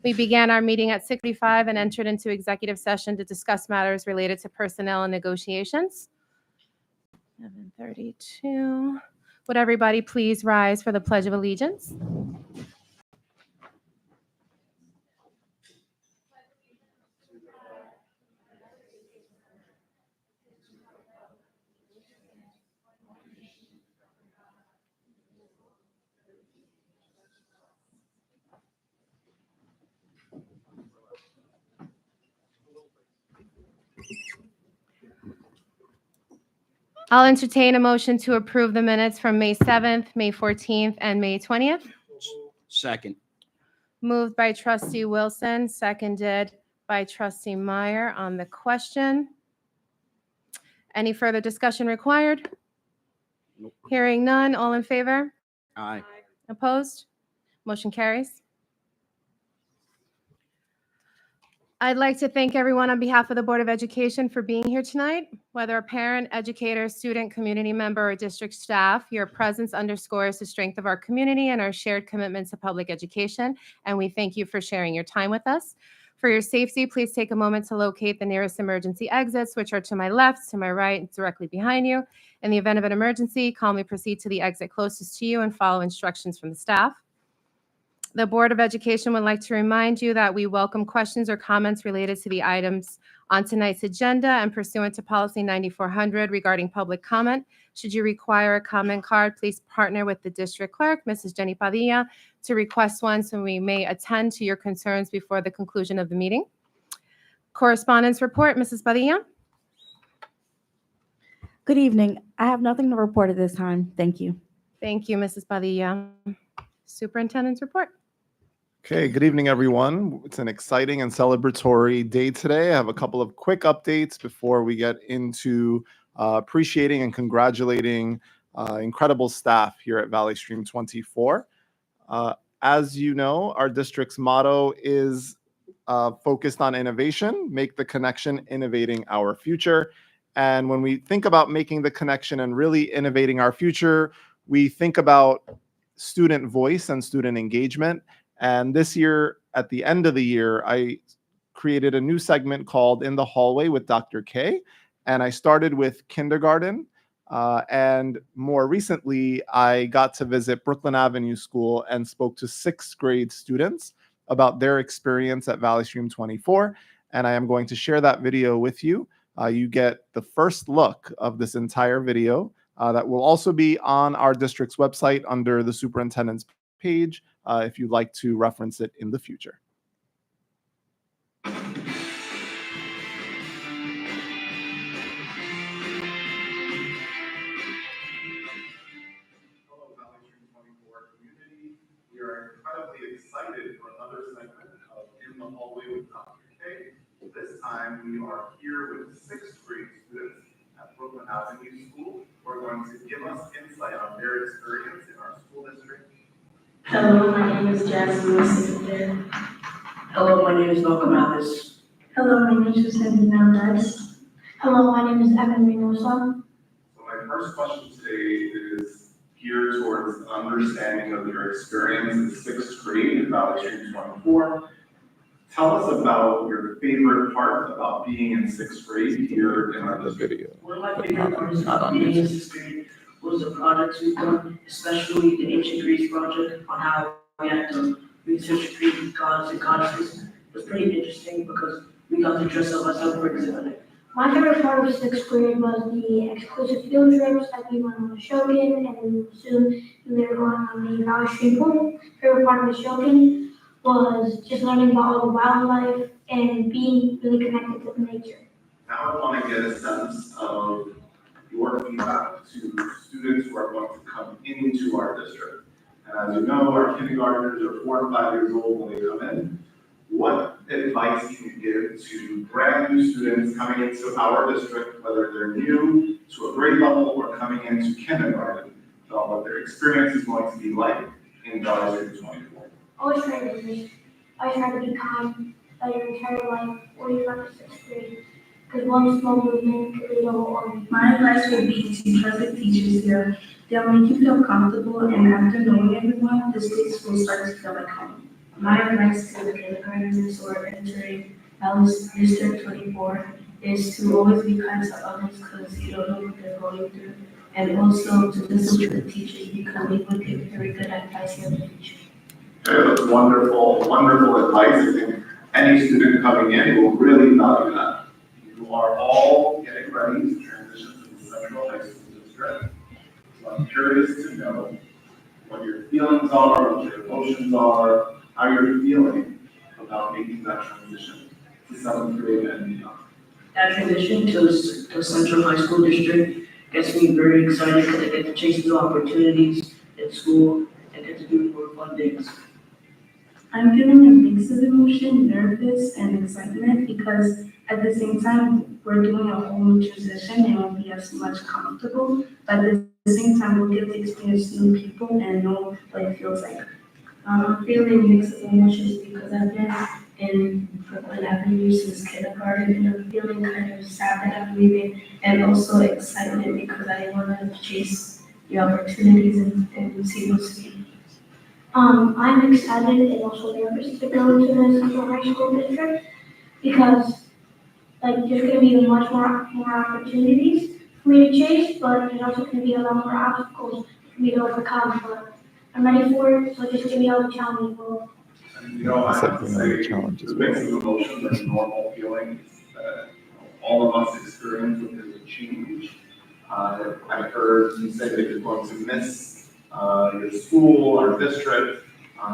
We began our meeting at 6:45 and entered into executive session to discuss matters related to personnel and negotiations. 7:32. Would everybody please rise for the Pledge of Allegiance? I'll entertain a motion to approve the minutes from May 7th, May 14th, and May 20th. Second. Moved by trustee Wilson, seconded by trustee Meyer on the question. Any further discussion required? Nope. Hearing none, all in favor? Aye. Opposed? Motion carries. I'd like to thank everyone on behalf of the Board of Education for being here tonight. Whether a parent, educator, student, community member, or district staff, your presence underscores the strength of our community and our shared commitment to public education, and we thank you for sharing your time with us. For your safety, please take a moment to locate the nearest emergency exits, which are to my left, to my right, and directly behind you. In the event of an emergency, calmly proceed to the exit closest to you and follow instructions from the staff. The Board of Education would like to remind you that we welcome questions or comments related to the items on tonight's agenda and pursuant to Policy 9400 regarding public comment. Should you require a comment card, please partner with the district clerk, Mrs. Jenny Padilla, to request one so we may attend to your concerns before the conclusion of the meeting. Correspondence report, Mrs. Padilla. Good evening. I have nothing to report at this time. Thank you. Thank you, Mrs. Padilla. Superintendent's report. Okay, good evening, everyone. It's an exciting and celebratory day today. I have a couple of quick updates before we get into appreciating and congratulating incredible staff here at Valley Stream 24. As you know, our district's motto is focused on innovation, make the connection, innovating our future. And when we think about making the connection and really innovating our future, we think about student voice and student engagement. And this year, at the end of the year, I created a new segment called In the Hallway with Dr. K. And I started with kindergarten. And more recently, I got to visit Brooklyn Avenue School and spoke to 6th grade students about their experience at Valley Stream 24. And I am going to share that video with you. You get the first look of this entire video that will also be on our district's website under the superintendent's page if you'd like to reference it in the future. Hello, Valley Stream 24 community. We are incredibly excited for another segment of In the Hallway with Dr. K. This time we are here with 6th grade students at Brooklyn Avenue School who are going to give us insight on their experience in our school district. Hello, my name is Jasmine. Hello, my name is Malcolm Alice. Hello, my name is Cindy Mendez. Hello, my name is Evan Reynosa. So my first question today is geared towards an understanding of your experience in 6th grade at Valley Stream 24. Tell us about your favorite part about being in 6th grade here in our video. One of my favorite parts about being in 6th grade was the projects we've done, especially the Ancient Greece project on how we had to research Greek gods and goddesses. It was pretty interesting because we got to dress up as celebrities in it. My favorite part of 6th grade was the exclusive field trips that we went on the Shokin, and soon we were going on the Valley Stream pool. Favorite part of the Shokin was just learning about all the wildlife and being really connected to nature. Now I want to get a sense of your feedback to students who are going to come into our district. And as you know, our kindergartners are 4 and 5 years old when they come in. What advice can you give to brand new students coming into our district, whether they're new to a grade level or coming into kindergarten, about what their experience is going to be like in Valley Stream 24? Always try to be always try to be kind your entire life, or you from 6th grade. Because one small movement could lead a whole army. My advice would be to trust the teachers here. They'll make you feel comfortable, and after knowing everyone, the state will start to feel like home. My advice to the kindergarten requirements or entering Alice District 24 is to always be kind to others because you don't know what they're going through. And also to listen to the teachers because they would give very good advice in the future. That's wonderful, wonderful advice. I think any student coming in will really value that. You are all getting ready to transition to the Central High School District. So I'm curious to know what your feelings are, what your emotions are, how you're feeling about making that transition to seventh grade and beyond. That transition to Central High School District gets me very excited because I get to chase new opportunities in school and get to do more fun things. I'm feeling a mix of emotion, nervous, and excitement because at the same time, we're doing a whole new transition and won't be as much comfortable. But at the same time, we'll get to experience new people and know what it feels like. I'm feeling a mix of emotions because I've been in Brooklyn Avenue since kindergarten and I'm feeling kind of sad that I'm leaving and also excitement because I want to chase the opportunities and see what's new. I'm excited and also nervous to go into the Central High School District because like there's gonna be much more opportunities for me to chase, but there's also gonna be a lot more obstacles for me to overcome. But I'm ready for it, so just give me all the challenge. And, you know, I have to say, the mix of emotions are normal feelings that all of us experience when there's a change. I've heard you say that you're going to miss your school, our district.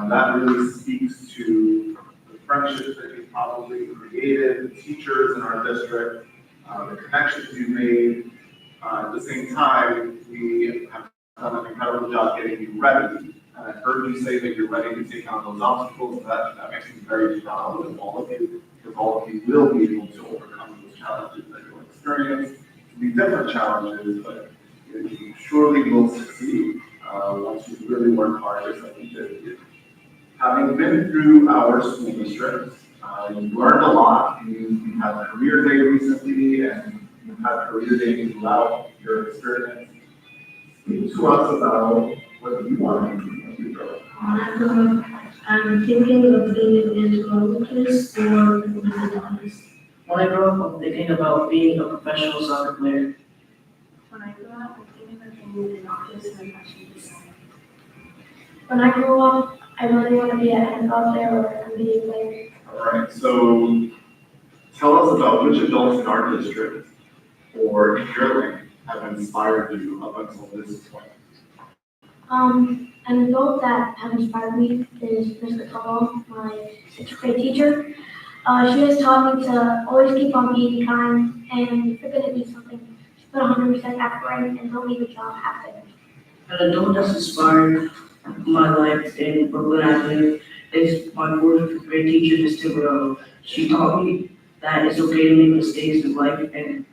That really speaks to the friendships that you probably created, the teachers in our district, the connections you made. At the same time, we have done an incredible job getting you ready. And I've heard you say that you're ready to take on those obstacles. That makes me very proud of all of you, because all of you will be able to overcome those challenges that you'll experience. It'll be different challenges, but you surely will succeed once you really work hard as you did. Having been through our school district, you've learned a lot. You've had career day recently, and you've had career day throughout your experience. Speak to us about what you want to do when you grow up. I'm thinking of being an entomologist or an ornithologist. When I grow up, I'm thinking about being a professional soccer player. When I grow up, I'm thinking of being an artist and fashion designer. When I grow up, I really want to be an NFL player or a NBA player. All right, so tell us about which adults in our district or in your lane have inspired you up until this point. An adult that has inspired me is Ms. Cataldo, my sixth grade teacher. She has taught me to always keep on being kind, and if you're going to do something, just put 100% effort in and don't leave a job half finished. An adult that's inspired my life in Brooklyn Avenue is my fourth and fifth grade teacher, Ms. Timberell. She taught me that it's okay to make mistakes in life and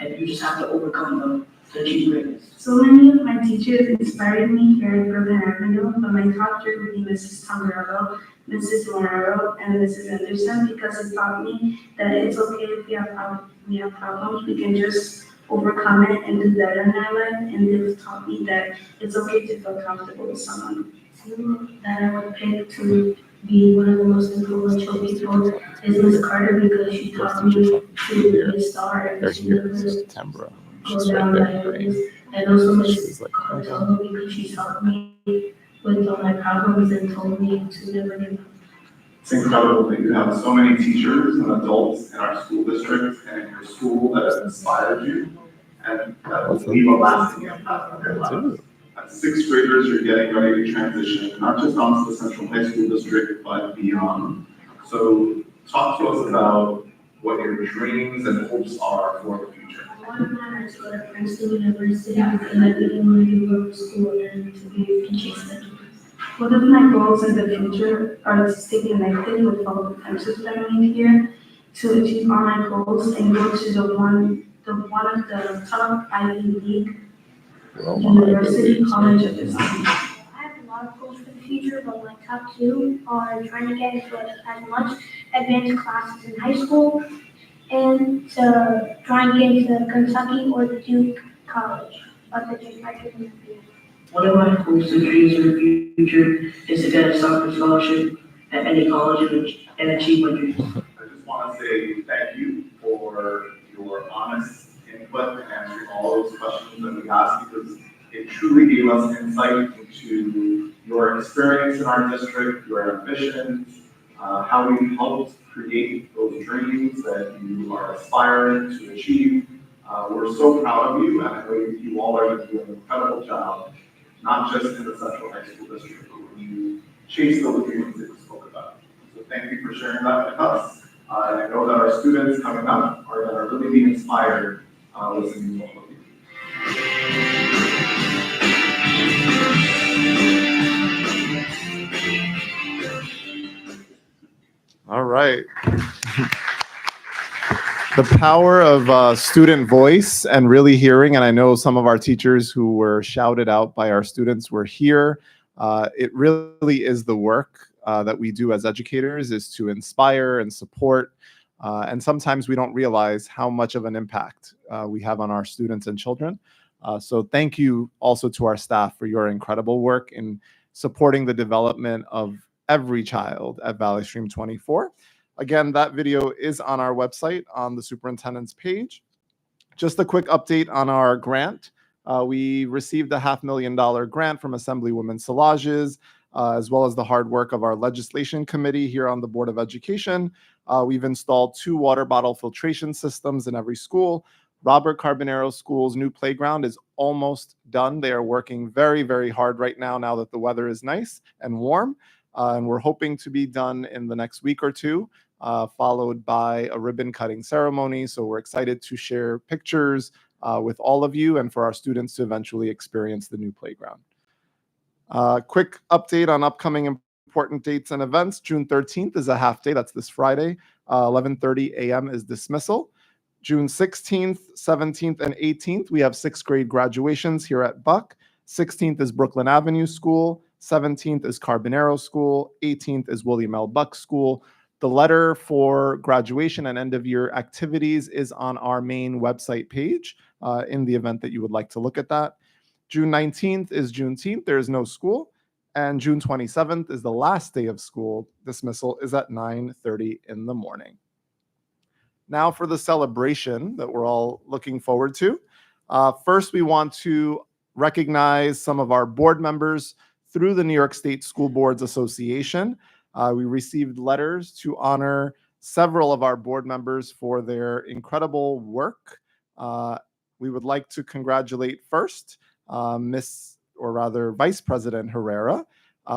you just have to overcome them to achieve greatness. So many of my teachers inspired me here at Brooklyn Avenue, but my top three would be Mrs. Tamburello, Mrs. Morero, and Mrs. Anderson, because it taught me that it's okay if we have problems, we can just overcome it and do better in our life, and they've taught me that it's okay to feel comfortable with someone. Two that I would pick to be one of the most influential people is Ms. Carter, because she taught me to be a star and she never September. go down that way. And also Ms. Carter, because she's helped me with all my problems and told me to never give up. It's incredible that you have so many teachers and adults in our school district and in your school that have inspired you and that will leave a lasting impact on your lives. As sixth graders, you're getting ready to transition, not just onto the Central High School District, but beyond. So talk to us about what your dreams and hopes are for the future. I want to plan to go to Princeton University because I really want to go to school and to be a chase that. One of my goals in the future are to stay connected with all the friendships that I made here, to achieve all my goals and go to one of the top Ivy League university college of design. I have a lot of goals for the future, but my top two are trying to get into as much advanced classes in high school and to try and get into Kentucky or the Duke College. But the Duke might be in the One of my hopes and dreams in the future is to get a soccer scholarship at any college and achieve my dreams. I just want to say thank you for your honest input and answering all those questions that we asked, because it truly gave us insight into your experience in our district, your ambitions, how you helped create those dreams that you are aspiring to achieve. We're so proud of you, and I know you all are going to do an incredible job, not just in the Central High School District, but when you chase those dreams that you spoke about. So thank you for sharing that with us. And I know that our students coming up are going to really be inspired listening to all of you. All right. The power of student voice and really hearing, and I know some of our teachers who were shouted out by our students were here. It really is the work that we do as educators, is to inspire and support. And sometimes we don't realize how much of an impact we have on our students and children. So thank you also to our staff for your incredible work in supporting the development of every child at Valley Stream 24. Again, that video is on our website on the superintendent's page. Just a quick update on our grant. We received a $500,000 grant from Assemblywoman Szalages, as well as the hard work of our legislation committee here on the Board of Education. We've installed 2 water bottle filtration systems in every school. Robert Carbonero School's new playground is almost done. They are working very, very hard right now that the weather is nice and warm. And we're hoping to be done in the next week or two, followed by a ribbon cutting ceremony. So we're excited to share pictures with all of you and for our students to eventually experience the new playground. Quick update on upcoming important dates and events. June 13th is a half day. That's this Friday. 11:30 a.m. is dismissal. June 16th, 17th, and 18th, we have 6th grade graduations here at Buck. 16th is Brooklyn Avenue School. 17th is Carbonero School. 18th is William L. Buck School. The letter for graduation and end of year activities is on our main website page in the event that you would like to look at that. June 19th is Juneteenth. There is no school. And June 27th is the last day of school. Dismissal is at 9:30 in the morning. Now for the celebration that we're all looking forward to. First, we want to recognize some of our board members through the New York State School Boards Association. We received letters to honor several of our board members for their incredible work. We would like to congratulate first Vice President Herrera,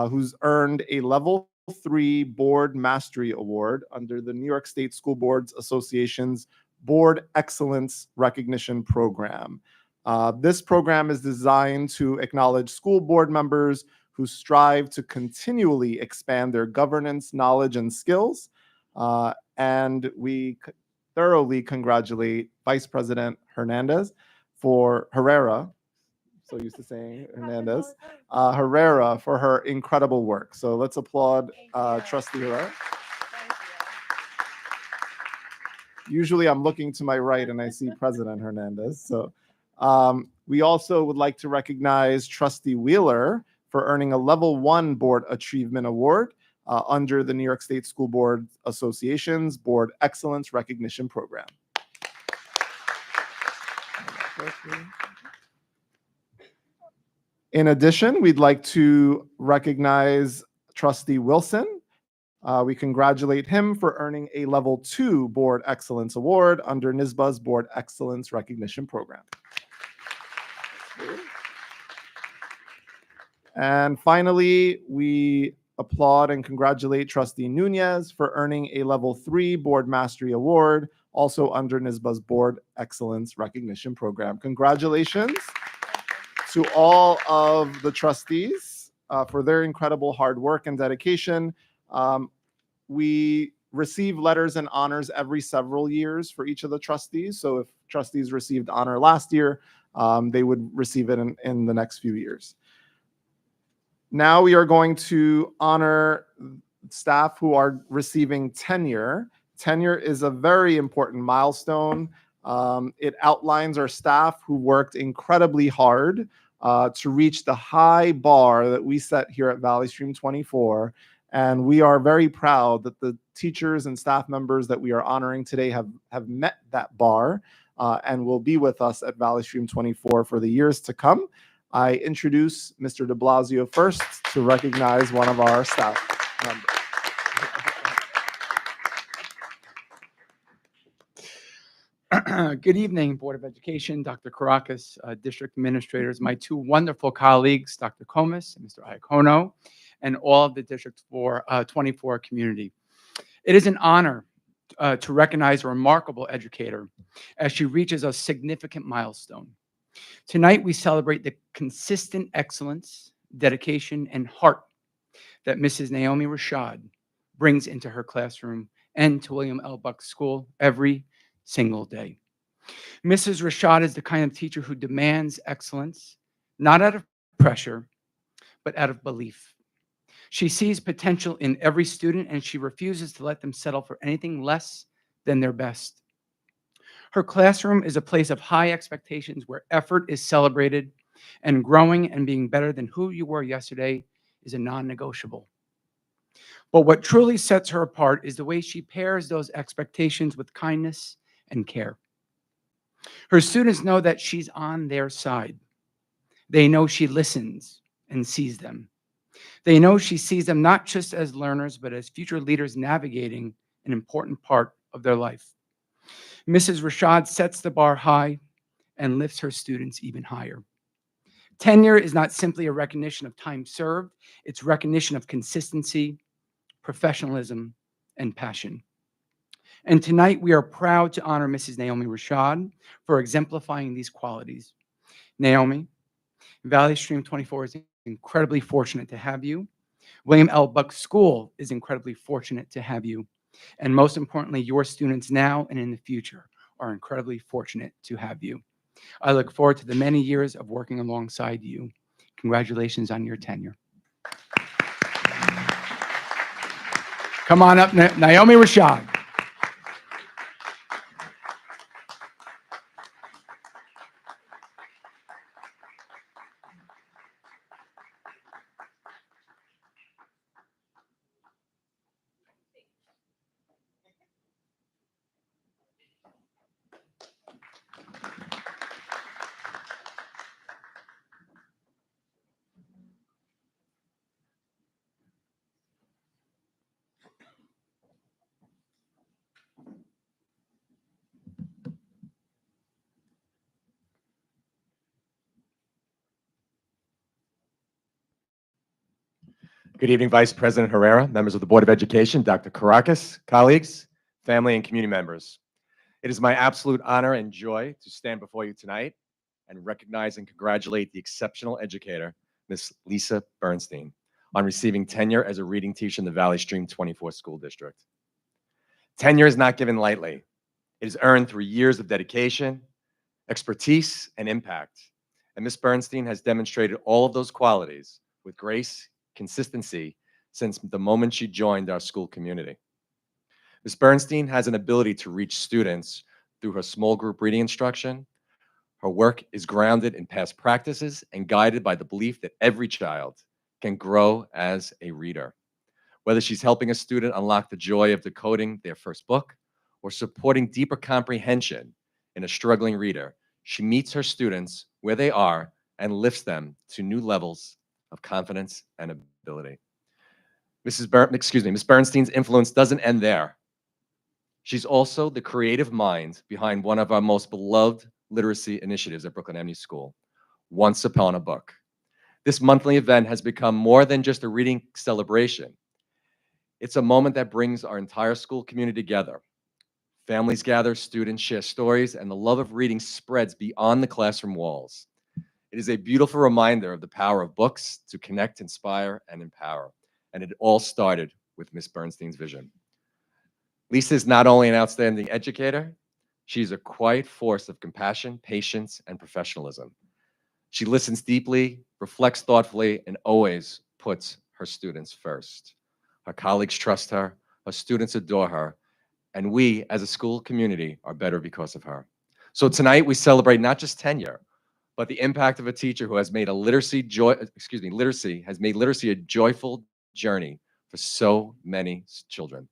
who's earned a Level 3 Board Mastery Award under the New York State School Boards Association's Board Excellence Recognition Program. This program is designed to acknowledge school board members who strive to continually expand their governance, knowledge, and skills. And we thoroughly congratulate Vice President Herrera, so used to saying Hernandez, Herrera for her incredible work. So let's applaud Trustee Herrera. Usually I'm looking to my right and I see President Hernandez. So we also would like to recognize Trustee Wheeler for earning a Level 1 Board Achievement Award under the New York State School Board Association's Board Excellence Recognition Program. In addition, we'd like to recognize Trustee Wilson. We congratulate him for earning a Level 2 Board Excellence Award under NYSBA's Board Excellence Recognition Program. And finally, we applaud and congratulate Trustee Nunez for earning a Level 3 Board Mastery Award, also under NYSBA's Board Excellence Recognition Program. Congratulations to all of the trustees for their incredible hard work and dedication. We receive letters and honors every several years for each of the trustees. So if trustees received honor last year, they would receive it in the next few years. Now we are going to honor staff who are receiving tenure. Tenure is a very important milestone. It outlines our staff who worked incredibly hard to reach the high bar that we set here at Valley Stream 24 And we are very proud that the teachers and staff members that we are honoring today have met that bar and will be with us at Valley Stream 24 for the years to come. I introduce Mr. de Blasio first to recognize one of our staff members. Good evening, Board of Education, Dr. Caracas, district administrators, my two wonderful colleagues, Dr. Comas and Mr. Iacono, and all of the District 24 community. It is an honor to recognize a remarkable educator as she reaches a significant milestone. Tonight, we celebrate the consistent excellence, dedication, and heart that Mrs. Naomi Rashad brings into her classroom and to William L. Buck School every single day. Mrs. Rashad is the kind of teacher who demands excellence, not out of pressure, but out of belief. She sees potential in every student, and she refuses to let them settle for anything less than their best. Her classroom is a place of high expectations where effort is celebrated, and growing and being better than who you were yesterday is a non-negotiable. But what truly sets her apart is the way she pairs those expectations with kindness and care. Her students know that she's on their side. They know she listens and sees them. They know she sees them not just as learners, but as future leaders navigating an important part of their life. Mrs. Rashad sets the bar high and lifts her students even higher. Tenure is not simply a recognition of time served, it's recognition of consistency, professionalism, and passion. And tonight, we are proud to honor Mrs. Naomi Rashad for exemplifying these qualities. Naomi, Valley Stream 24 is incredibly fortunate to have you. William L. Buck School is incredibly fortunate to have you. And most importantly, your students now and in the future are incredibly fortunate to have you. I look forward to the many years of working alongside you. Congratulations on your tenure. Come on up, Naomi Rashad. Good evening, Vice President Herrera, members of the Board of Education, Dr. Caracas, colleagues, family, and community members. It is my absolute honor and joy to stand before you tonight and recognize and congratulate the exceptional educator, Ms. Lisa Bernstein, on receiving tenure as a reading teacher in the Valley Stream 24 School District. Tenure is not given lightly. It is earned through years of dedication, expertise, and impact. And Ms. Bernstein has demonstrated all of those qualities with grace, consistency since the moment she joined our school community. Ms. Bernstein has an ability to reach students through her small group reading instruction. Her work is grounded in past practices and guided by the belief that every child can grow as a reader. Whether she's helping a student unlock the joy of decoding their first book or supporting deeper comprehension in a struggling reader, she meets her students where they are and lifts them to new levels of confidence and ability. Ms. Bernstein's influence doesn't end there. She's also the creative mind behind one of our most beloved literacy initiatives at Brooklyn Amity School, Once Upon a Book. This monthly event has become more than just a reading celebration. It's a moment that brings our entire school community together. Families gather, students share stories, and the love of reading spreads beyond the classroom walls. It is a beautiful reminder of the power of books to connect, inspire, and empower. And it all started with Ms. Bernstein's vision. Lisa is not only an outstanding educator, she's a quiet force of compassion, patience, and professionalism. She listens deeply, reflects thoughtfully, and always puts her students first. Her colleagues trust her, her students adore her, and we as a school community are better because of her. So tonight we celebrate not just tenure, but the impact of a teacher who has made literacy a joyful journey for so many children.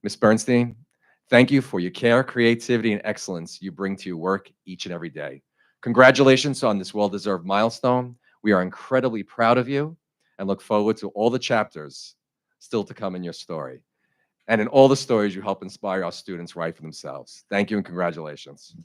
Ms. Bernstein, thank you for your care, creativity, and excellence you bring to your work each and every day. Congratulations on this well-deserved milestone. We are incredibly proud of you and look forward to all the chapters still to come in your story, and in all the stories you help inspire our students write for themselves. Thank you and congratulations.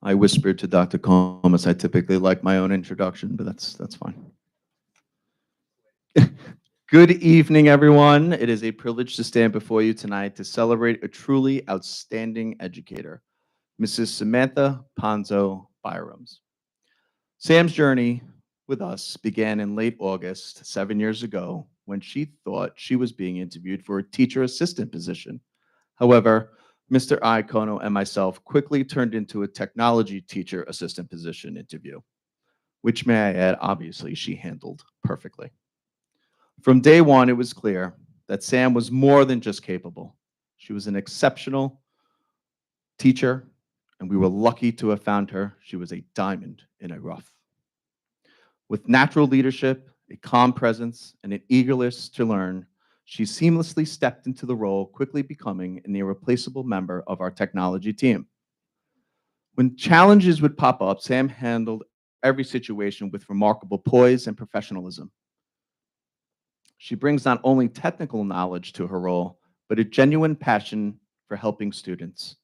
I whispered to Dr. Comas, I typically like my own introduction, but that's fine. Good evening, everyone. It is a privilege to stand before you tonight to celebrate a truly outstanding educator, Mrs. Samantha Ponzo Byroms. Sam's journey with us began in late August, 7 years ago, when she thought she was being interviewed for a teacher assistant position. However, Mr. Iacono and myself quickly turned into a technology teacher assistant position interview, which, may I add, obviously she handled perfectly. From day one, it was clear that Sam was more than just capable. She was an exceptional teacher, and we were lucky to have found her. She was a diamond in a rough. With natural leadership, a calm presence, and an eagerness to learn, she seamlessly stepped into the role, quickly becoming an irreplaceable member of our technology team. When challenges would pop up, Sam handled every situation with remarkable poise and professionalism. She brings not only technical knowledge to her role, but a genuine passion for helping students.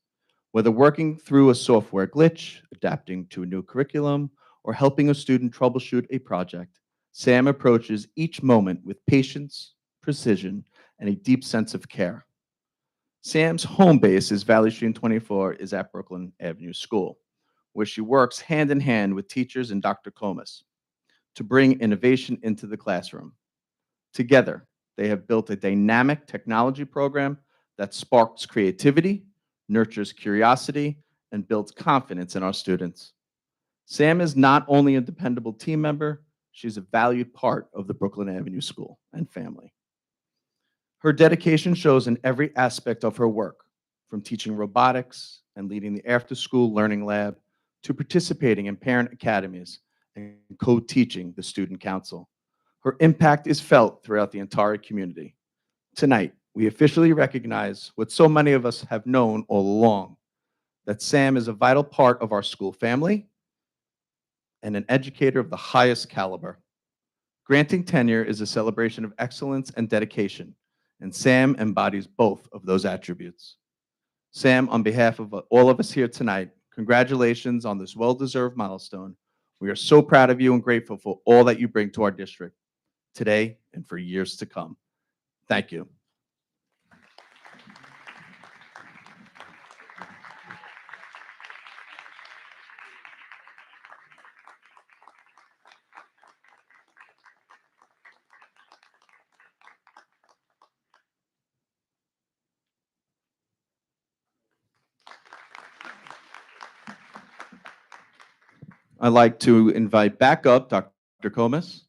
Whether working through a software glitch, adapting to a new curriculum, or helping a student troubleshoot a project, Sam approaches each moment with patience, precision, and a deep sense of care. Sam's home base is Valley Stream 24 is at Brooklyn Avenue School, where she works hand in hand with teachers and Dr. Comas to bring innovation into the classroom. Together, they have built a dynamic technology program that sparks creativity, nurtures curiosity, and builds confidence in our students. Sam is not only a dependable team member, she's a valued part of the Brooklyn Avenue School and family. Her dedication shows in every aspect of her work, from teaching robotics and leading the after-school learning lab to participating in parent academies and co-teaching the student council. Her impact is felt throughout the entire community. Tonight, we officially recognize what so many of us have known all along, that Sam is a vital part of our school family and an educator of the highest caliber. Granting tenure is a celebration of excellence and dedication, and Sam embodies both of those attributes. Sam, on behalf of all of us here tonight, congratulations on this well-deserved milestone. We are so proud of you and grateful for all that you bring to our district today and for years to come. Thank you. I'd like to invite back up Dr. Comas.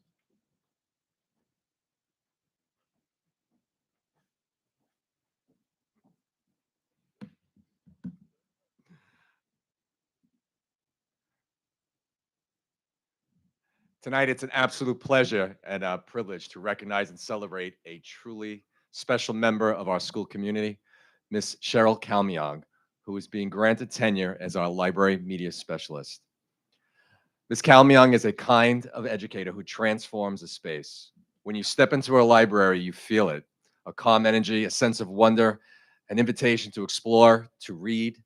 Tonight, it's an absolute pleasure and a privilege to recognize and celebrate a truly special member of our school community, Ms. Cheryl Kalmyong, who is being granted tenure as our library media specialist. Ms. Kalmyong is a kind of educator who transforms a space. When you step into her library, you feel it, a calm energy, a sense of wonder, an invitation to explore, to read,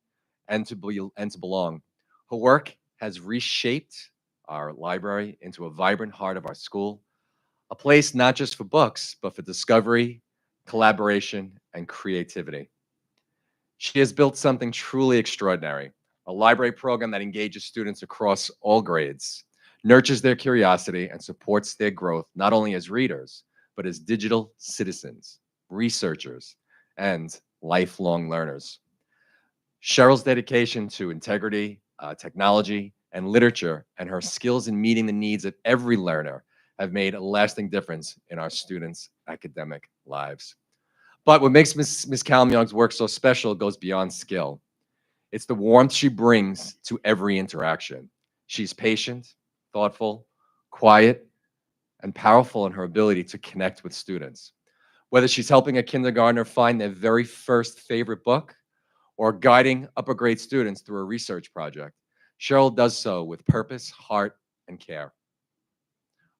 and to belong. Her work has reshaped our library into a vibrant heart of our school, a place not just for books, but for discovery, collaboration, and creativity. She has built something truly extraordinary, a library program that engages students across all grades, nurtures their curiosity, and supports their growth not only as readers, but as digital citizens, researchers, and lifelong learners. Cheryl's dedication to integrity, technology, and literature, and her skills in meeting the needs of every learner have made a lasting difference in our students' academic lives. But what makes Ms. Calmyong's work so special goes beyond skill. It's the warmth she brings to every interaction. She's patient, thoughtful, quiet, and powerful in her ability to connect with students. Whether she's helping a kindergartner find their very first favorite book or guiding upper grade students through a research project, Cheryl does so with purpose, heart, and care.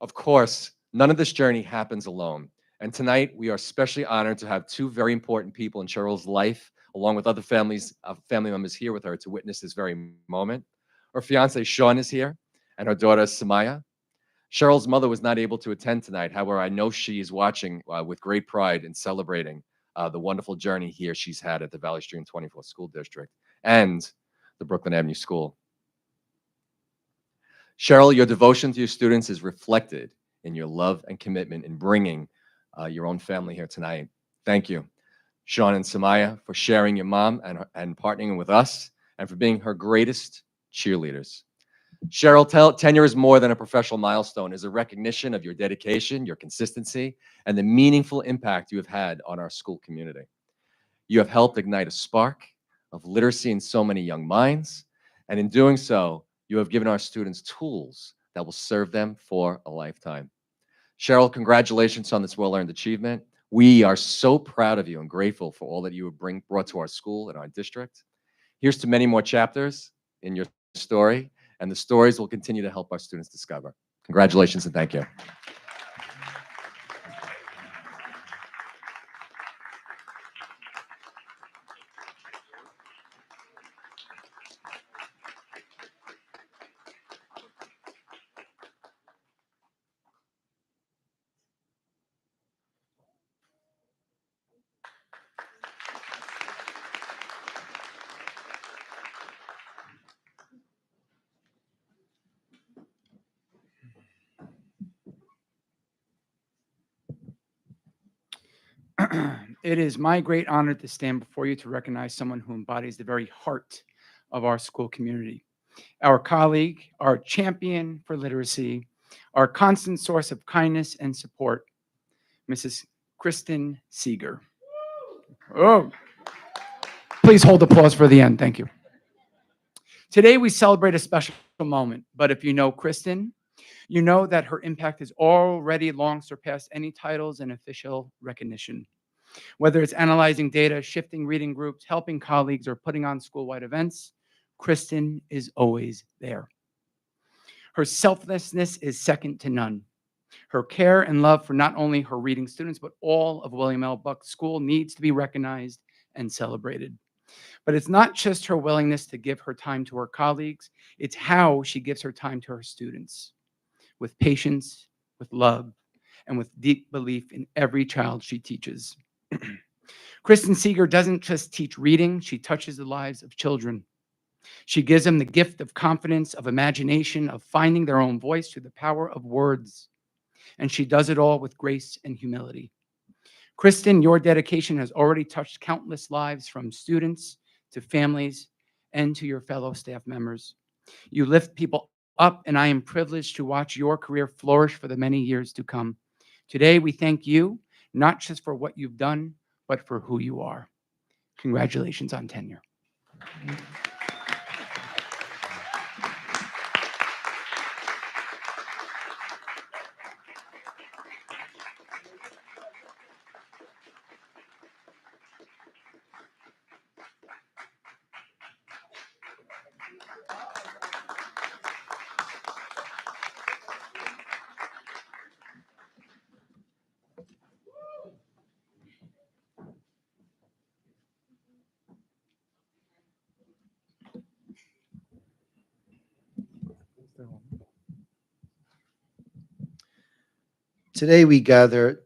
Of course, none of this journey happens alone. And tonight, we are especially honored to have two very important people in Cheryl's life, along with other family members here with her to witness this very moment. Her fiance, Sean, is here, and her daughter, Samaya. Cheryl's mother was not able to attend tonight. However, I know she is watching with great pride and celebrating the wonderful journey here she's had at the Valley Stream 24 School District and the Brooklyn Avenue School. Cheryl, your devotion to your students is reflected in your love and commitment in bringing your own family here tonight. Thank you, Sean and Samaya, for sharing your mom and partnering with us and for being her greatest cheerleaders. Cheryl, tenure is more than a professional milestone. It is a recognition of your dedication, your consistency, and the meaningful impact you have had on our school community. You have helped ignite a spark of literacy in so many young minds, and in doing so, you have given our students tools that will serve them for a lifetime. Cheryl, congratulations on this well-earned achievement. We are so proud of you and grateful for all that you have brought to our school and our district. Here's to many more chapters in your story, and the stories will continue to help our students discover. Congratulations and thank you. It is my great honor to stand before you to recognize someone who embodies the very heart of our school community. Our colleague, our champion for literacy, our constant source of kindness and support, Mrs. Kristen Seeger. Oh, please hold applause for the end. Thank you. Today, we celebrate a special moment, but if you know Kristen, you know that her impact has already long surpassed any titles and official recognition. Whether it's analyzing data, shifting reading groups, helping colleagues, or putting on school-wide events, Kristen is always there. Her selflessness is second to none. Her care and love for not only her reading students, but all of William L. Buck School needs to be recognized and celebrated. But it's not just her willingness to give her time to her colleagues, it's how she gives her time to her students, with patience, with love, and with deep belief in every child she teaches. Kristen Seeger doesn't just teach reading, she touches the lives of children. She gives them the gift of confidence, of imagination, of finding their own voice through the power of words. And she does it all with grace and humility. Kristen, your dedication has already touched countless lives, from students to families and to your fellow staff members. You lift people up, and I am privileged to watch your career flourish for the many years to come. Today, we thank you, not just for what you've done, but for who you are. Congratulations on tenure. Today we gather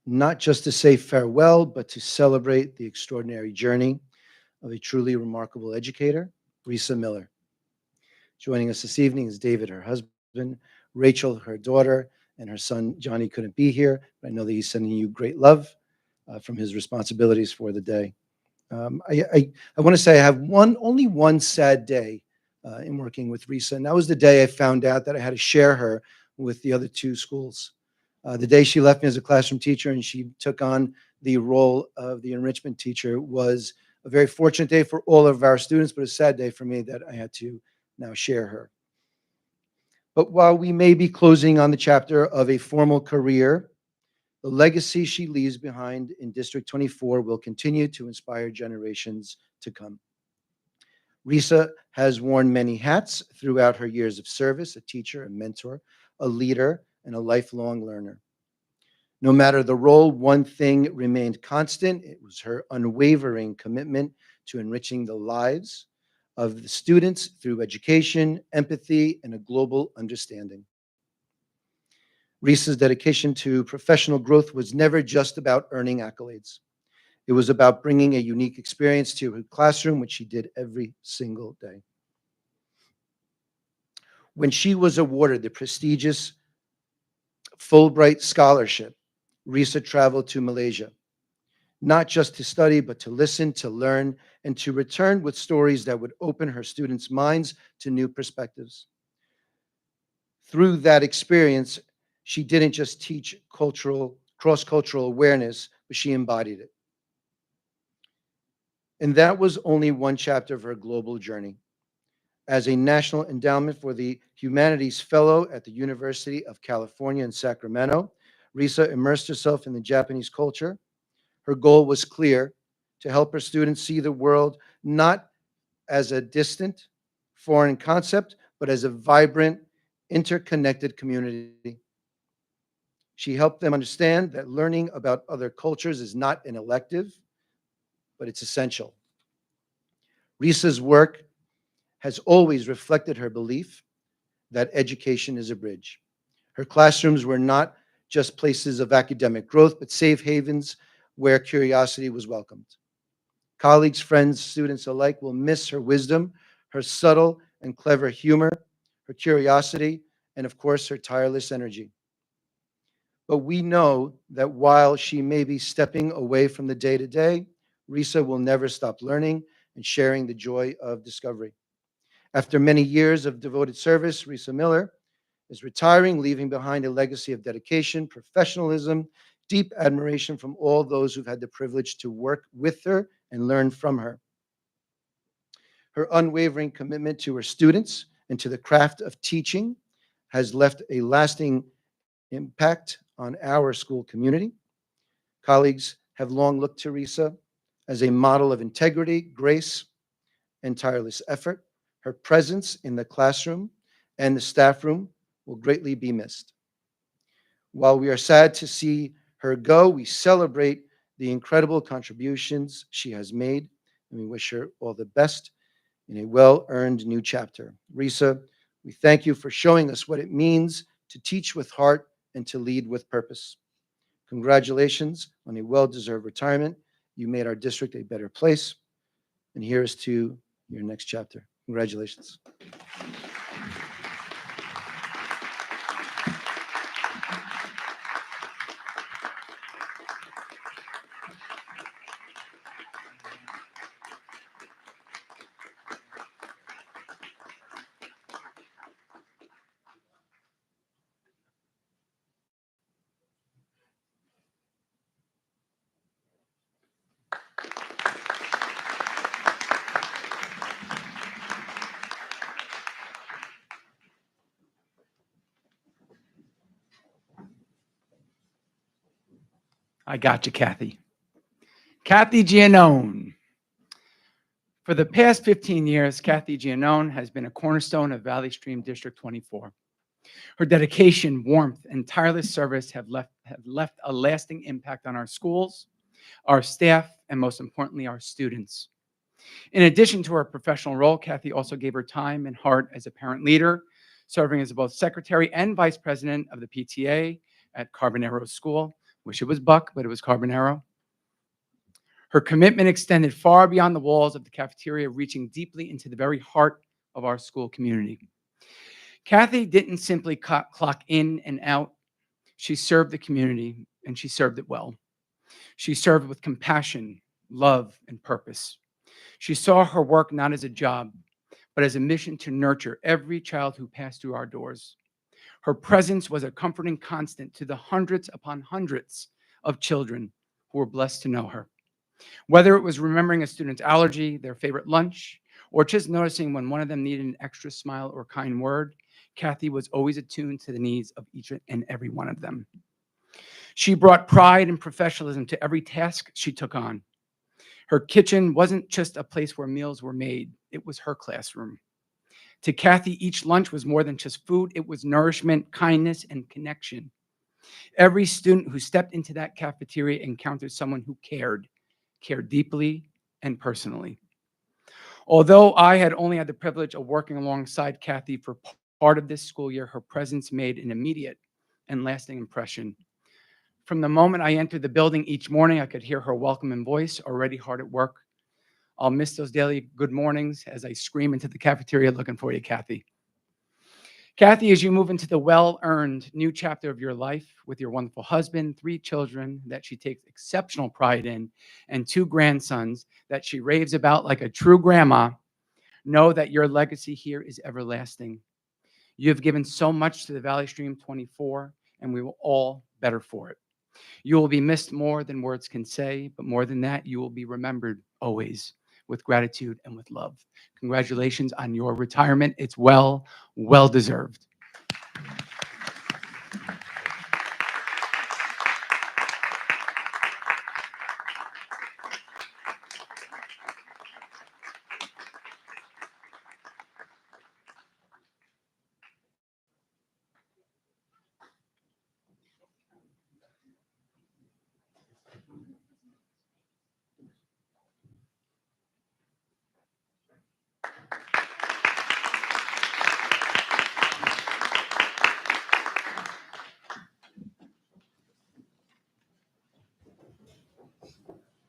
not just to say farewell, but to celebrate the extraordinary journey of a truly remarkable educator, Risa Miller. Joining us this evening is David, her husband, Rachel, her daughter, and her son, Johnny, couldn't be here, but I know that he's sending you great love from his responsibilities for the day. I want to say I have only one sad day in working with Risa, and that was the day I found out that I had to share her with the other two schools. The day she left me as a classroom teacher and she took on the role of the enrichment teacher was a very fortunate day for all of our students, but a sad day for me that I had to now share her. But while we may be closing on the chapter of a formal career, the legacy she leaves behind in District 24 will continue to inspire generations to come. Risa has worn many hats throughout her years of service: a teacher, a mentor, a leader, and a lifelong learner. No matter the role, one thing remained constant. It was her unwavering commitment to enriching the lives of the students through education, empathy, and a global understanding. Risa's dedication to professional growth was never just about earning accolades. It was about bringing a unique experience to her classroom, which she did every single day. When she was awarded the prestigious Fulbright Scholarship, Risa traveled to Malaysia, not just to study, but to listen, to learn, and to return with stories that would open her students' minds to new perspectives. Through that experience, she didn't just teach cross-cultural awareness, but she embodied it. And that was only one chapter of her global journey. As a National Endowment for the Humanities Fellow at the University of California in Sacramento, Risa immersed herself in the Japanese culture. Her goal was clear: to help her students see the world not as a distant, foreign concept, but as a vibrant, interconnected community. She helped them understand that learning about other cultures is not an elective, but it's essential. Risa's work has always reflected her belief that education is a bridge. Her classrooms were not just places of academic growth, but safe havens where curiosity was welcomed. Colleagues, friends, students alike will miss her wisdom, her subtle and clever humor, her curiosity, and of course, her tireless energy. But we know that while she may be stepping away from the day-to-day, Risa will never stop learning and sharing the joy of discovery. After many years of devoted service, Risa Miller is retiring, leaving behind a legacy of dedication, professionalism, deep admiration from all those who've had the privilege to work with her and learn from her. Her unwavering commitment to her students and to the craft of teaching has left a lasting impact on our school community. Colleagues have long looked to Risa as a model of integrity, grace, and tireless effort. Her presence in the classroom and the staff room will greatly be missed. While we are sad to see her go, we celebrate the incredible contributions she has made, and we wish her all the best in a well-earned new chapter. Risa, we thank you for showing us what it means to teach with heart and to lead with purpose. Congratulations on a well-deserved retirement. You made our district a better place. And here's to your next chapter. Congratulations. I got you, Kathy. Kathy Giannone. For the past 15 years, Kathy Giannone has been a cornerstone of Valley Stream District 24. Her dedication, warmth, and tireless service have left a lasting impact on our schools, our staff, and most importantly, our students. In addition to her professional role, Kathy also gave her time and heart as a parent leader, serving as both secretary and vice president of the PTA at Carbonero School. Wish it was Buck, but it was Carbonero. Her commitment extended far beyond the walls of the cafeteria, reaching deeply into the very heart of our school community. Kathy didn't simply clock in and out. She served the community, and she served it well. She served with compassion, love, and purpose. She saw her work not as a job, but as a mission to nurture every child who passed through our doors. Her presence was a comforting constant to the hundreds upon hundreds of children who were blessed to know her. Whether it was remembering a student's allergy, their favorite lunch, or just noticing when one of them needed an extra smile or kind word, Kathy was always attuned to the needs of each and every one of them. She brought pride and professionalism to every task she took on. Her kitchen wasn't just a place where meals were made, it was her classroom. To Kathy, each lunch was more than just food, it was nourishment, kindness, and connection. Every student who stepped into that cafeteria encountered someone who cared deeply and personally. Although I had only had the privilege of working alongside Kathy for part of this school year, her presence made an immediate and lasting impression. From the moment I entered the building each morning, I could hear her welcoming voice, already hard at work. I'll miss those daily good mornings as I scream into the cafeteria looking for you, Kathy. Kathy, as you move into the well-earned new chapter of your life with your wonderful husband, 3 children that she takes exceptional pride in, and 2 grandsons that she raves about like a true grandma, know that your legacy here is everlasting. You have given so much to the Valley Stream 24, and we will all better for it. You will be missed more than words can say, but more than that, you will be remembered always with gratitude and with love. Congratulations on your retirement. It's well deserved.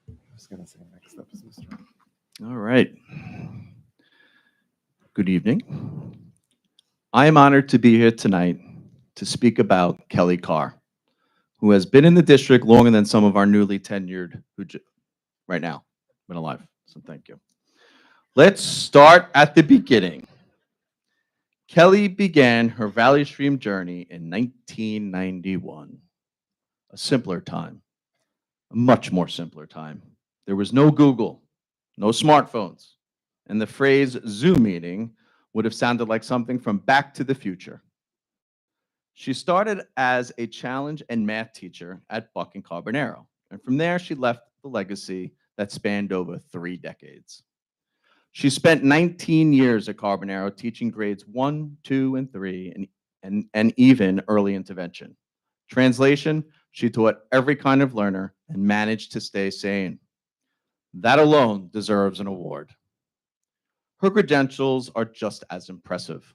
I was going to say next up is Mr. All right. Good evening. I am honored to be here tonight to speak about Kelly Carr, who has been in the district longer than some of our newly tenured right now been alive. So thank you. Let's start at the beginning. Kelly began her Valley Stream journey in 1991, a simpler time, a much more simpler time. There was no Google, no smartphones, and the phrase Zoom meeting would have sounded like something from Back to the Future. She started as a challenge and math teacher at Buck and Carbonaro, and from there she left the legacy that spanned over 3 decades. She spent 19 years at Carbonaro teaching grades 1, 2, and 3, and even early intervention. Translation, she taught every kind of learner and managed to stay sane. That alone deserves an award. Her credentials are just as impressive.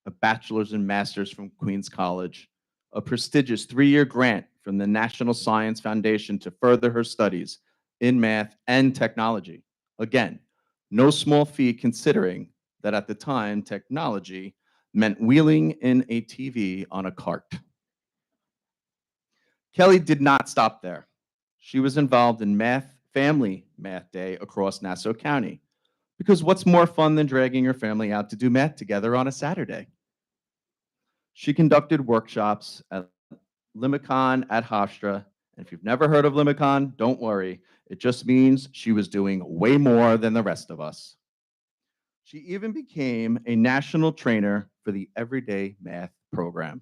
A bachelor's and master's from Queens College, a prestigious 3-year grant from the National Science Foundation to further her studies in math and technology. Again, no small feat considering that at the time, technology meant wheeling in a TV on a cart. Kelly did not stop there. She was involved in family math day across Nassau County, because what's more fun than dragging your family out to do math together on a Saturday? She conducted workshops at Limicon at Hofstra, and if you've never heard of Limicon, don't worry. It just means she was doing way more than the rest of us. She even became a national trainer for the Everyday Math program.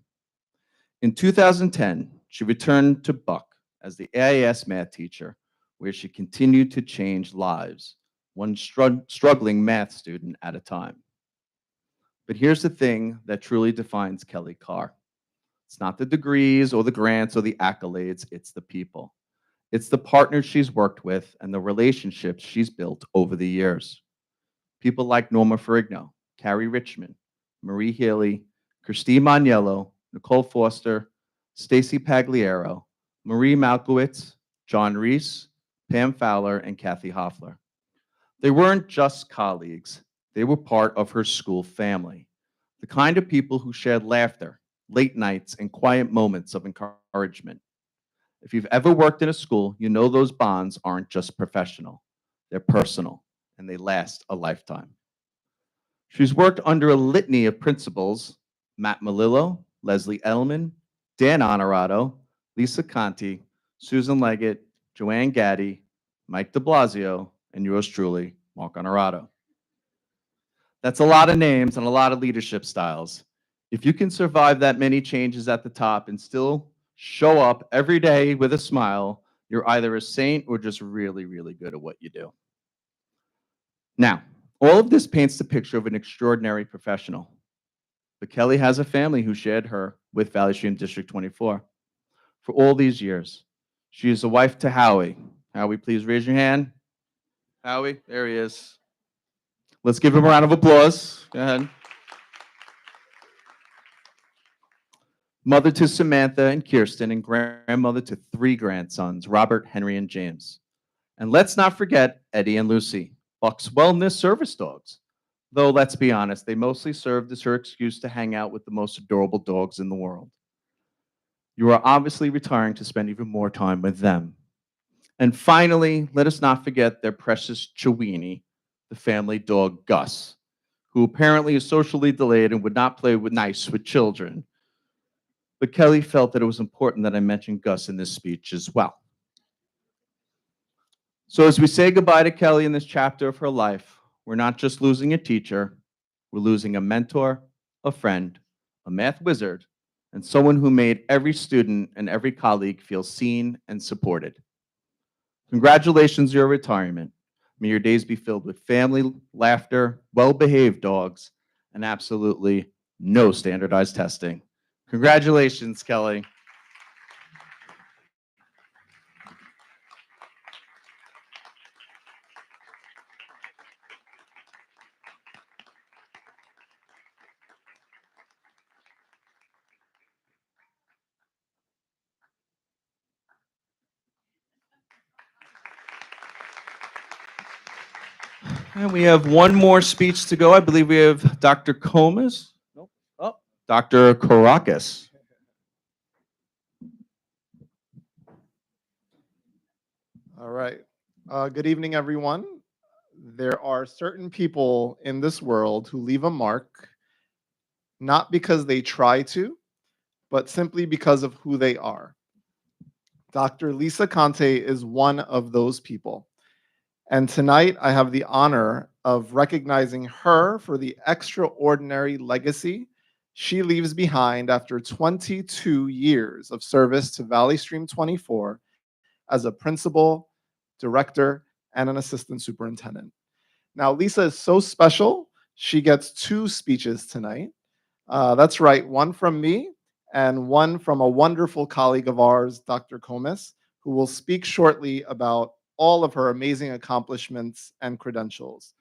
In 2010, she returned to Buck as the AIS math teacher, where she continued to change lives, one struggling math student at a time. But here's the thing that truly defines Kelly Carr. It's not the degrees or the grants or the accolades, it's the people. It's the partners she's worked with and the relationships she's built over the years. People like Norma Ferrigno, Carrie Richmond, Marie Healy, Christine Maniello, Nicole Foster, Stacy Pagliaro, Marie Malkowitz, John Reese, Pam Fowler, and Kathy Hoffler. They weren't just colleagues, they were part of her school family, the kind of people who shared laughter, late nights, and quiet moments of encouragement. If you've ever worked in a school, you know those bonds aren't just professional, they're personal, and they last a lifetime. She's worked under a litany of principals: Matt Malillo, Leslie Edelman, Dan Honorato, Lisa Conti, Susan Leggett, Joanne Gaddy, Mike de Blasio, and yours truly, Mark Honorato. That's a lot of names and a lot of leadership styles. If you can survive that many changes at the top and still show up every day with a smile, you're either a saint or just really, really good at what you do. Now, all of this paints the picture of an extraordinary professional. But Kelly has a family who shared her with Valley Stream District 24 for all these years. She is a wife to Howie. Howie, please raise your hand. Howie, there he is. Let's give him a round of applause. Go ahead. Mother to Samantha and Kirsten, and grandmother to 3 grandsons, Robert, Henry, and James. And let's not forget Eddie and Lucy, Buck's wellness service dogs. Though, let's be honest, they mostly served as her excuse to hang out with the most adorable dogs in the world. You are obviously retiring to spend even more time with them. And finally, let us not forget their precious Chewini, the family dog Gus, who apparently is socially delayed and would not play nice with children. But Kelly felt that it was important that I mention Gus in this speech as well. So as we say goodbye to Kelly in this chapter of her life, we're not just losing a teacher, we're losing a mentor, a friend, a math wizard, and someone who made every student and every colleague feel seen and supported. Congratulations on your retirement. May your days be filled with family, laughter, well-behaved dogs, and absolutely no standardized testing. Congratulations, Kelly. And we have one more speech to go. I believe we have Dr. Comas. Nope. Oh, Dr. Karakis. All right. Good evening, everyone. There are certain people in this world who leave a mark, not because they try to, but simply because of who they are. Dr. Lisa Conte is one of those people. And tonight I have the honor of recognizing her for the extraordinary legacy she leaves behind after 22 years of service to Valley Stream 24 as a principal, director, and an assistant superintendent. Now, Lisa is so special, she gets 2 speeches tonight. That's right, one from me and one from a wonderful colleague of ours, Dr. Comas, who will speak shortly about all of her amazing accomplishments and credentials.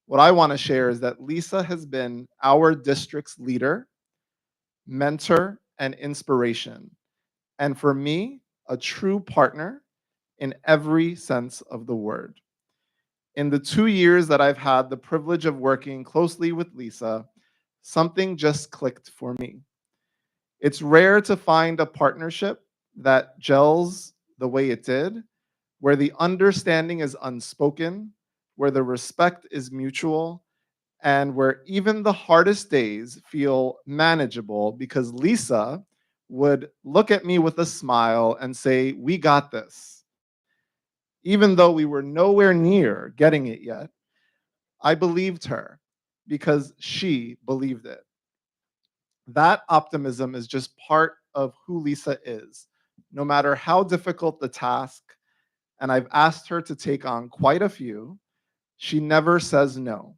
What I want to share is that Lisa has been our district's leader, mentor, and inspiration. And for me, a true partner in every sense of the word. In the 2 years that I've had the privilege of working closely with Lisa, something just clicked for me. It's rare to find a partnership that gels the way it did, where the understanding is unspoken, where the respect is mutual, and where even the hardest days feel manageable because Lisa would look at me with a smile and say, "We got this." Even though we were nowhere near getting it yet, I believed her because she believed it. That optimism is just part of who Lisa is, no matter how difficult the task, and I've asked her to take on quite a few. She never says no.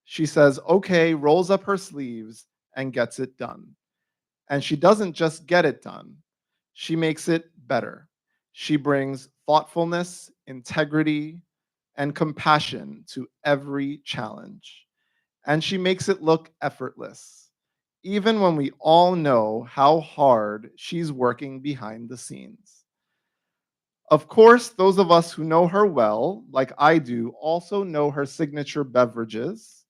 She says, okay, rolls up her sleeves and gets it done. And she doesn't just get it done, she makes it better. She brings thoughtfulness, integrity, and compassion to every challenge. And she makes it look effortless, even when we all know how hard she's working behind the scenes. Of course, those of us who know her well, like I do, also know her signature beverages.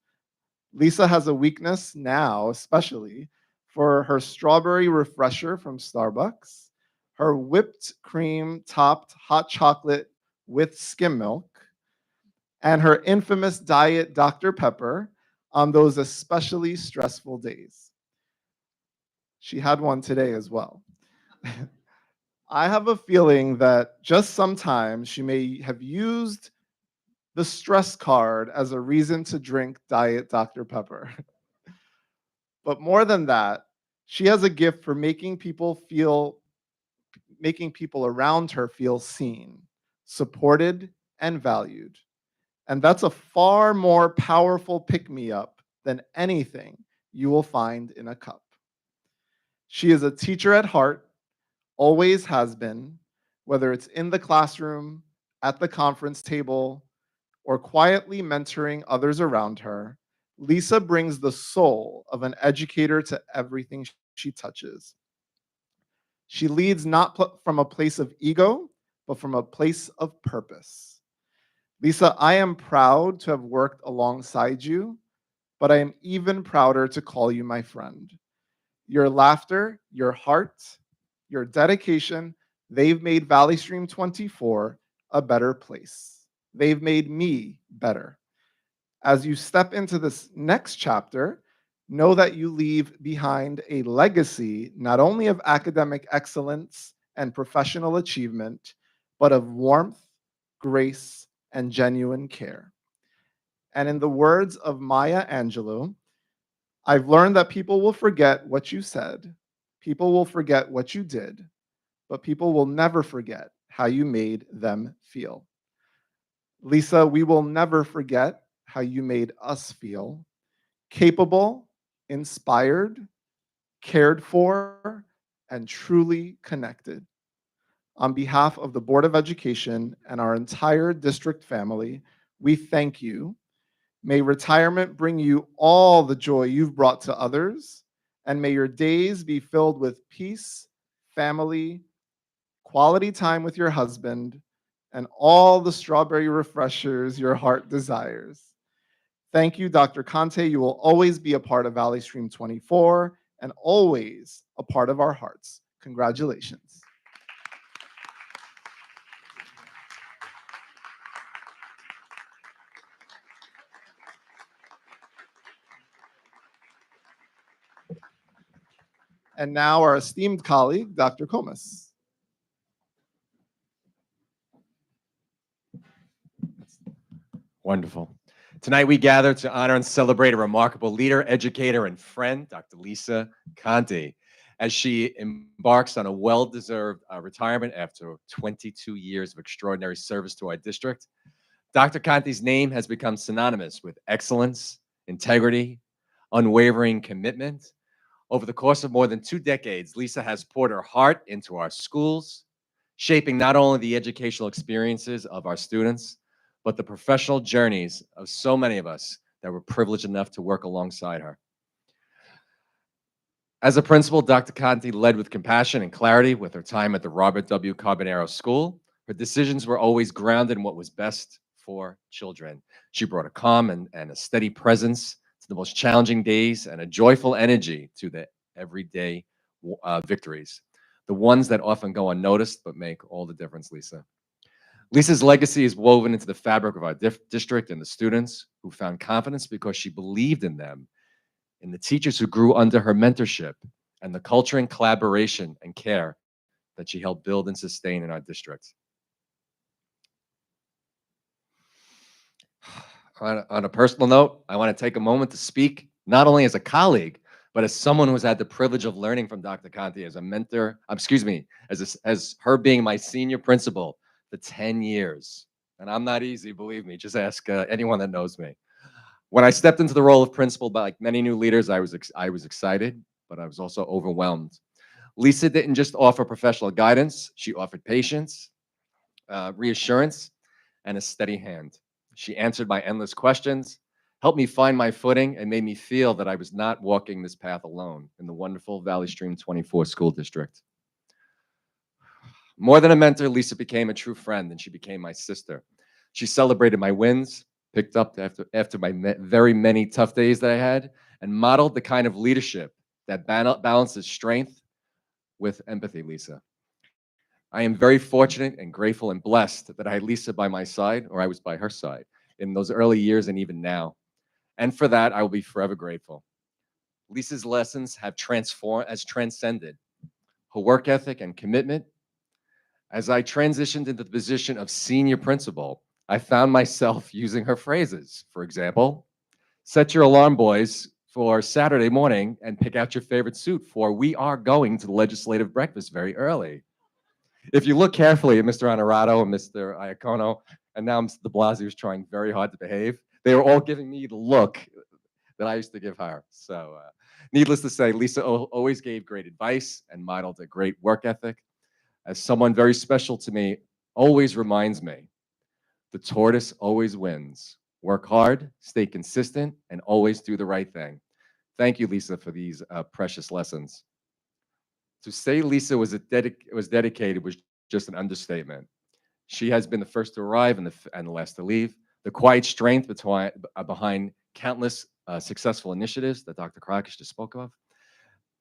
Lisa has a weakness now, especially for her strawberry refresher from Starbucks, her whipped cream topped hot chocolate with skim milk, and her infamous diet Dr. Pepper on those especially stressful days. She had one today as well. I have a feeling that just sometimes she may have used the stress card as a reason to drink Diet Dr. Pepper. But more than that, she has a gift for making people around her feel seen, supported, and valued. And that's a far more powerful pick me up than anything you will find in a cup. She is a teacher at heart, always has been, whether it's in the classroom, at the conference table, or quietly mentoring others around her. Lisa brings the soul of an educator to everything she touches. She leads not from a place of ego, but from a place of purpose. Lisa, I am proud to have worked alongside you, but I am even prouder to call you my friend. Your laughter, your heart, your dedication, they've made Valley Stream 24 a better place. They've made me better. As you step into this next chapter, know that you leave behind a legacy not only of academic excellence and professional achievement, but of warmth, grace, and genuine care. And in the words of Maya Angelou, I've learned that people will forget what you said, people will forget what you did, but people will never forget how you made them feel. Lisa, we will never forget how you made us feel capable, inspired, cared for, and truly connected. On behalf of the Board of Education and our entire district family, we thank you. May retirement bring you all the joy you've brought to others, and may your days be filled with peace, family, quality time with your husband, and all the strawberry refreshers your heart desires. Thank you, Dr. Conte. You will always be a part of Valley Stream 24 and always a part of our hearts. Congratulations. And now our esteemed colleague, Dr. Comas. Wonderful. Tonight we gather to honor and celebrate a remarkable leader, educator, and friend, Dr. Lisa Conte, as she embarks on a well-deserved retirement after 22 years of extraordinary service to our district. Dr. Conte's name has become synonymous with excellence, integrity, unwavering commitment. Over the course of more than 2 decades, Lisa has poured her heart into our schools, shaping not only the educational experiences of our students, but the professional journeys of so many of us that were privileged enough to work alongside her. As a principal, Dr. Conte led with compassion and clarity with her time at the Robert W. Carbonaro School. Her decisions were always grounded in what was best for children. She brought a calm and a steady presence to the most challenging days and a joyful energy to the everyday victories, the ones that often go unnoticed but make all the difference, Lisa. Lisa's legacy is woven into the fabric of our district and the students who found confidence because she believed in them, in the teachers who grew under her mentorship, and the culture and collaboration and care that she helped build and sustain in our district. On a personal note, I want to take a moment to speak not only as a colleague, but as someone who's had the privilege of learning from Dr. Conte as a mentor, as her being my senior principal for 10 years. And I'm not easy, believe me, just ask anyone that knows me. When I stepped into the role of principal, like many new leaders, I was excited, but I was also overwhelmed. Lisa didn't just offer professional guidance, she offered patience, reassurance, and a steady hand. She answered my endless questions, helped me find my footing, and made me feel that I was not walking this path alone in the wonderful Valley Stream 24 School District. More than a mentor, Lisa became a true friend, and she became my sister. She celebrated my wins, picked up after my very many tough days that I had, and modeled the kind of leadership that balances strength with empathy, Lisa. I am very fortunate and grateful and blessed that I had Lisa by my side, or I was by her side, in those early years and even now. And for that, I will be forever grateful. Lisa's lessons have transcended her work ethic and commitment. As I transitioned into the position of senior principal, I found myself using her phrases. For example, set your alarm, boys, for Saturday morning and pick out your favorite suit, for we are going to the legislative breakfast very early. If you look carefully at Mr. Honorato and Mr. Iacono, and now Mr. de Blasio is trying very hard to behave, they were all giving me the look that I used to give her. So needless to say, Lisa always gave great advice and modeled a great work ethic. As someone very special to me always reminds me, the tortoise always wins. Work hard, stay consistent, and always do the right thing. Thank you, Lisa, for these precious lessons. To say Lisa was dedicated was just an understatement. She has been the first to arrive and the last to leave. The quiet strength behind countless successful initiatives that Dr. Karakish just spoke of.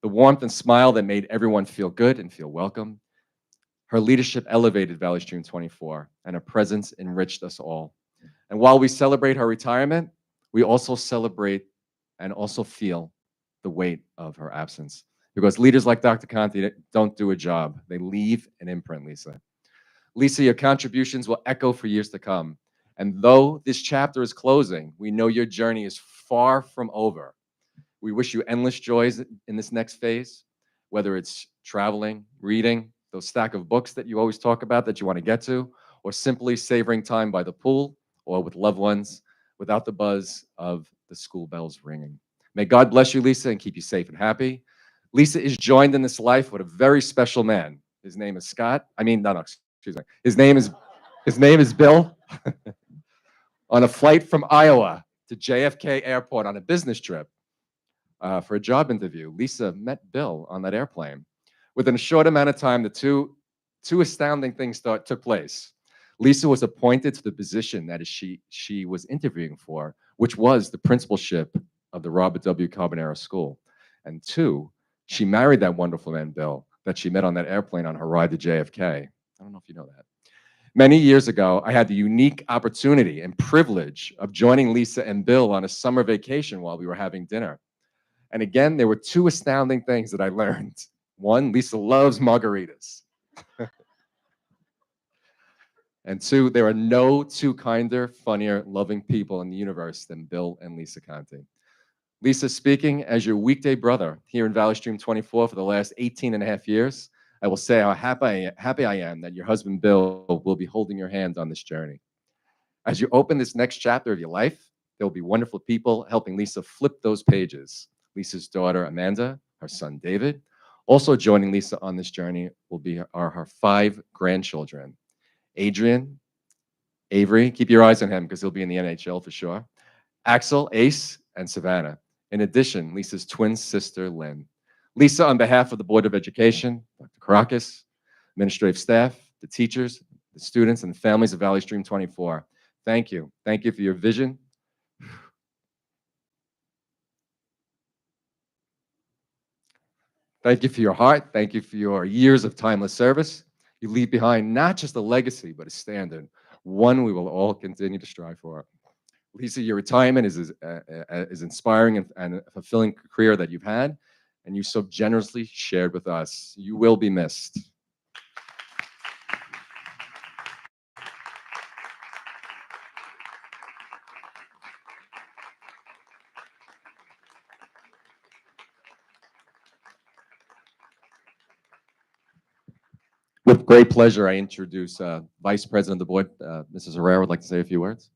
The warmth and smile that made everyone feel good and feel welcome. Her leadership elevated Valley Stream 24, and her presence enriched us all. And while we celebrate her retirement, we also celebrate and also feel the weight of her absence. Because leaders like Dr. Conti don't do a job. They leave an imprint, Lisa. Lisa, your contributions will echo for years to come. And though this chapter is closing, we know your journey is far from over. We wish you endless joys in this next phase, whether it's traveling, reading, those stack of books that you always talk about that you want to get to, or simply savoring time by the pool or with loved ones without the buzz of the school bells ringing. May God bless you, Lisa, and keep you safe and happy. Lisa is joined in this life with a very special man. His name is Scott. Excuse me. His name is Bill. On a flight from Iowa to JFK Airport on a business trip for a job interview, Lisa met Bill on that airplane. Within a short amount of time, the two astounding things took place. Lisa was appointed to the position that she was interviewing for, which was the principalship of the Robert W. Carbonara School. And two, she married that wonderful man, Bill, that she met on that airplane on her ride to JFK. I don't know if you know that. Many years ago, I had the unique opportunity and privilege of joining Lisa and Bill on a summer vacation while we were having dinner. And again, there were two astounding things that I learned. One, Lisa loves margaritas. And two, there are no two kinder, funnier, loving people in the universe than Bill and Lisa Conti. Lisa, speaking as your weekday brother here in Valley Stream 24 for the last 18 and a half years, I will say how happy I am that your husband, Bill, will be holding your hand on this journey. As you open this next chapter of your life, there will be wonderful people helping Lisa flip those pages. Lisa's daughter, Amanda, her son, David. Also joining Lisa on this journey are her 5 grandchildren. Adrian, Avery, keep your eyes on him because he'll be in the NHL for sure. Axel, Ace, and Savannah. In addition, Lisa's twin sister, Lynn. Lisa, on behalf of the Board of Education, Dr. Karakas, administrative staff, the teachers, the students, and the families of Valley Stream 24, thank you. Thank you for your vision. Thank you for your heart. Thank you for your years of timeless service. You leave behind not just a legacy, but a standard, one we will all continue to strive for. Lisa, your retirement is inspiring and a fulfilling career that you've had, and you so generously shared with us. You will be missed. With great pleasure, I introduce Vice President of the Board, Mrs. Herrera, would like to say a few words.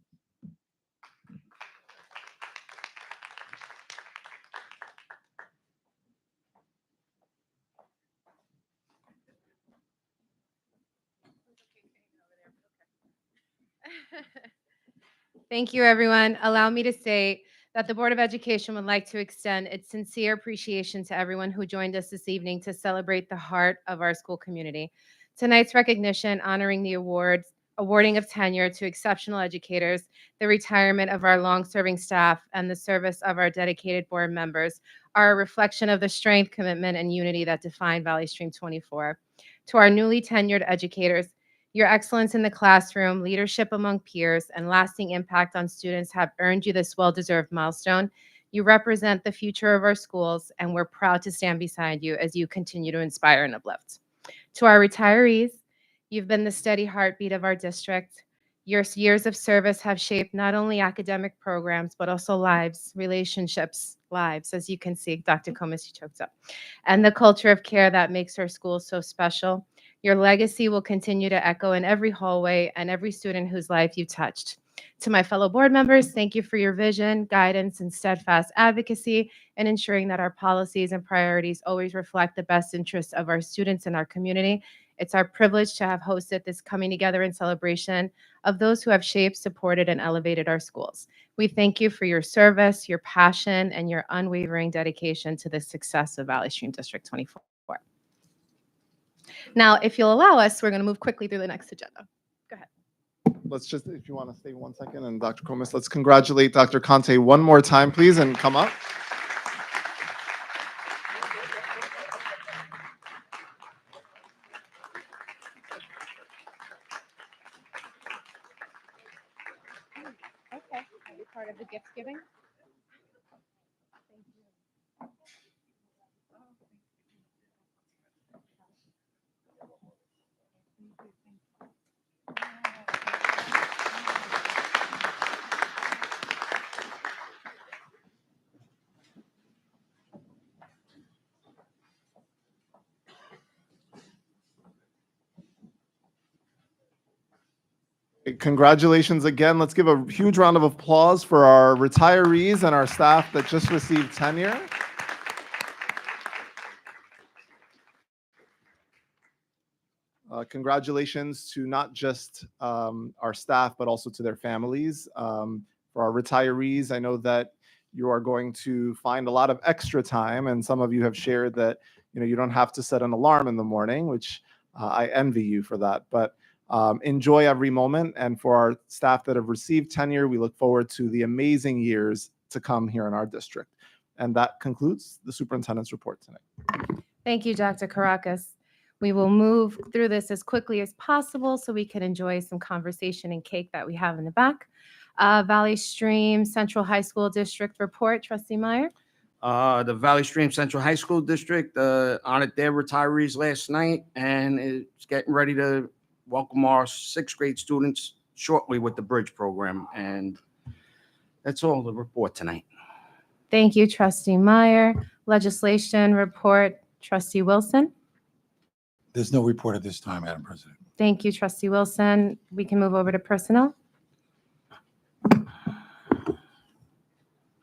Thank you, everyone. Allow me to say that the Board of Education would like to extend its sincere appreciation to everyone who joined us this evening to celebrate the heart of our school community. Tonight's recognition honoring the awarding of tenure to exceptional educators, the retirement of our long-serving staff, and the service of our dedicated board members are a reflection of the strength, commitment, and unity that define Valley Stream 24. To our newly tenured educators, your excellence in the classroom, leadership among peers, and lasting impact on students have earned you this well-deserved milestone. You represent the future of our schools, and we're proud to stand beside you as you continue to inspire and uplift. To our retirees, you've been the steady heartbeat of our district. Your years of service have shaped not only academic programs, but also lives, relationships, lives, as you can see, Dr. Comis, you choked up, and the culture of care that makes our schools so special. Your legacy will continue to echo in every hallway and every student whose life you touched. To my fellow board members, thank you for your vision, guidance, and steadfast advocacy in ensuring that our policies and priorities always reflect the best interests of our students and our community. It's our privilege to have hosted this coming together in celebration of those who have shaped, supported, and elevated our schools. We thank you for your service, your passion, and your unwavering dedication to the success of Valley Stream District 24. Now, if you'll allow us, we're going to move quickly through the next agenda. Go ahead. Let's just, if you want to stay 1 second, and Dr. Comis, let's congratulate Dr. Conte one more time, please, and come up. Okay, are you part of the gift giving? Congratulations again. Let's give a huge round of applause for our retirees and our staff that just received tenure. Congratulations to not just our staff, but also to their families. For our retirees, I know that you are going to find a lot of extra time, and some of you have shared that you don't have to set an alarm in the morning, which I envy you for that. But enjoy every moment, and for our staff that have received tenure, we look forward to the amazing years to come here in our district. And that concludes the superintendent's report tonight. Thank you, Dr. Caracas. We will move through this as quickly as possible so we can enjoy some conversation and cake that we have in the back. Valley Stream Central High School District report, Trustee Meyer. The Valley Stream Central High School District honored their retirees last night, and it's getting ready to welcome our 6th grade students shortly with the Bridge program. And that's all the report tonight. Thank you, Trustee Meyer. Legislation report, Trustee Wilson. There's no report at this time, Madam President. Thank you, Trustee Wilson. We can move over to personnel. At